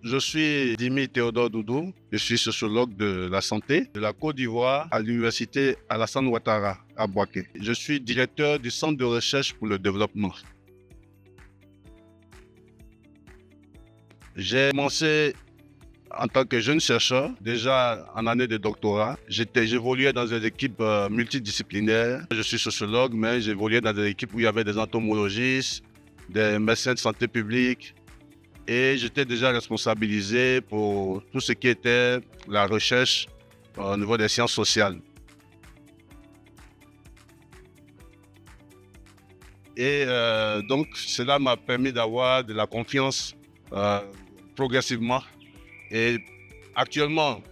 Je suis Dimi Théodore Doudou, je suis sociologue de la santé de la Côte d'Ivoire à l'université Alassane Ouattara à Bouaké. Je suis directeur du Centre de recherche pour le développement. J'ai commencé en tant que jeune chercheur, déjà en année de doctorat. J'évoluais dans des équipes multidisciplinaires. Je suis sociologue, mais j'évoluais dans des équipes où il y avait des entomologistes, des médecins de santé publique. Et j'étais déjà responsabilisé pour tout ce qui était la recherche au niveau des sciences sociales. Et donc, cela m'a permis d'avoir de la confiance progressivement. Et actuellement,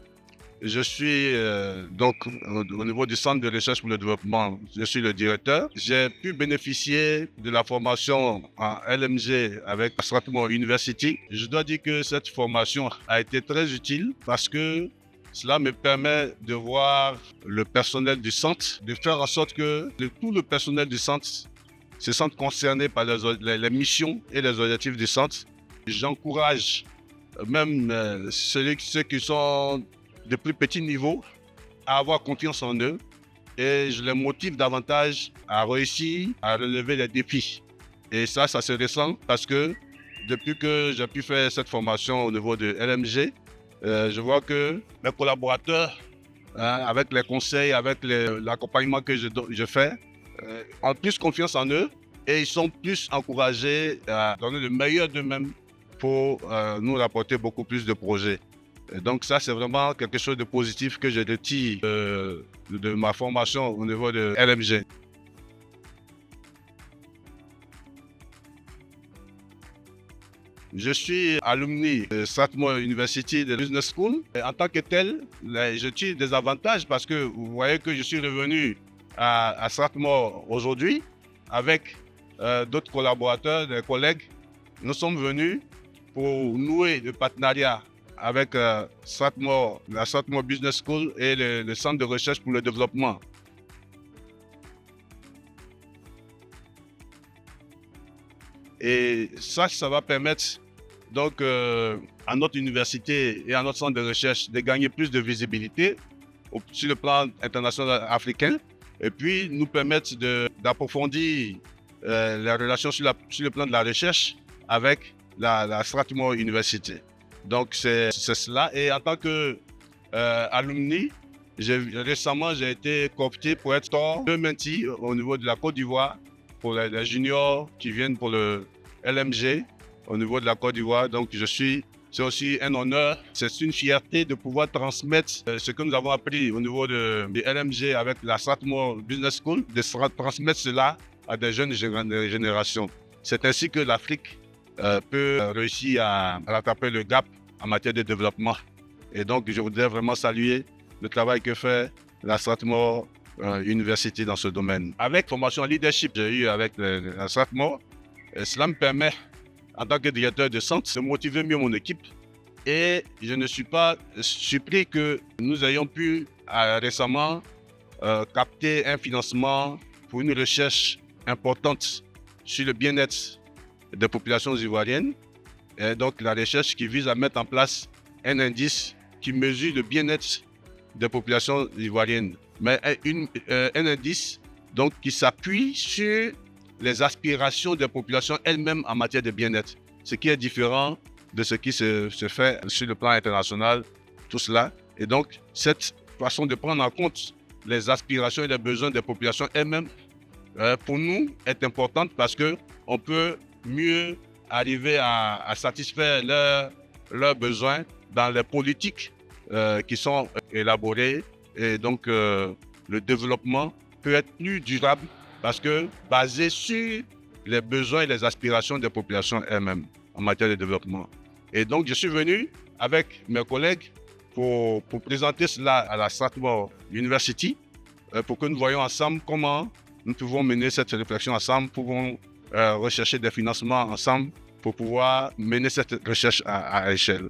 je suis donc au niveau du Centre de recherche pour le développement, je suis le directeur. J'ai pu bénéficier de la formation en LMG avec Strathmore University. Je dois dire que cette formation a été très utile parce que cela me permet de voir le personnel du centre, de faire en sorte que tout le personnel du centre se sente concerné par les missions et les objectifs du centre. J'encourage même ceux qui sont de plus petits niveaux à avoir confiance en eux et je les motive davantage à réussir à relever les défis. Et ça se ressent parce que depuis que j'ai pu faire cette formation au niveau de LMG, je vois que mes collaborateurs, avec les conseils, avec l'accompagnement que je fais, ont plus confiance en eux et ils sont plus encouragés à donner le meilleur d'eux-mêmes pour nous rapporter beaucoup plus de projets. Et donc ça, c'est vraiment quelque chose de positif que je retire de ma formation au niveau de LMG. Je suis alumni de Strathmore University de Business School. Et en tant que tel, je tire des avantages parce que vous voyez que je suis revenu à Strathmore aujourd'hui avec d'autres collaborateurs, des collègues. Nous sommes venus pour nouer le partenariat avec la Strathmore Business School et le Centre de recherche pour le développement. Et ça va permettre donc à notre université et à notre centre de recherche de gagner plus de visibilité sur le plan international africain et puis nous permettre d'approfondir les relations sur le plan de la recherche avec la Strathmore University. Donc c'est cela. Et en tant que alumni, récemment j'ai été coopté pour être de mentee au niveau de la Côte d'Ivoire pour les juniors qui viennent pour le LMG au niveau de la Côte d'Ivoire. Donc c'est aussi un honneur, c'est une fierté de pouvoir transmettre ce que nous avons appris au niveau de LMG avec la Strathmore Business School, de transmettre cela à des jeunes générations. C'est ainsi que l'Afrique peut réussir à rattraper le gap en matière de développement. Et donc, je voudrais vraiment saluer le travail que fait la Strathmore University dans ce domaine. Avec formation en leadership, j'ai eu avec la Strathmore, cela me permet, en tant que directeur de centre, de motiver mieux mon équipe. Et je ne suis pas surpris que nous ayons pu récemment capter un financement pour une recherche importante sur le bien-être des populations ivoiriennes. Et donc la recherche qui vise à mettre en place un indice qui mesure le bien-être des populations ivoiriennes. Mais un indice donc, qui s'appuie sur les aspirations des populations elles-mêmes en matière de bien-être. Ce qui est différent de ce qui se fait sur le plan international, tout cela. Et donc cette façon de prendre en compte les aspirations et les besoins des populations elles-mêmes, pour nous, est importante parce qu'on peut mieux arriver à satisfaire leurs besoins dans les politiques qui sont élaborées. Et donc, le développement peut être plus durable parce que basé sur les besoins et les aspirations des populations elles-mêmes en matière de développement. Et donc, je suis venu avec mes collègues pour présenter cela à la Strathmore University pour que nous voyions ensemble comment nous pouvons mener cette réflexion ensemble, pouvons rechercher des financements ensemble pour pouvoir mener cette recherche à échelle.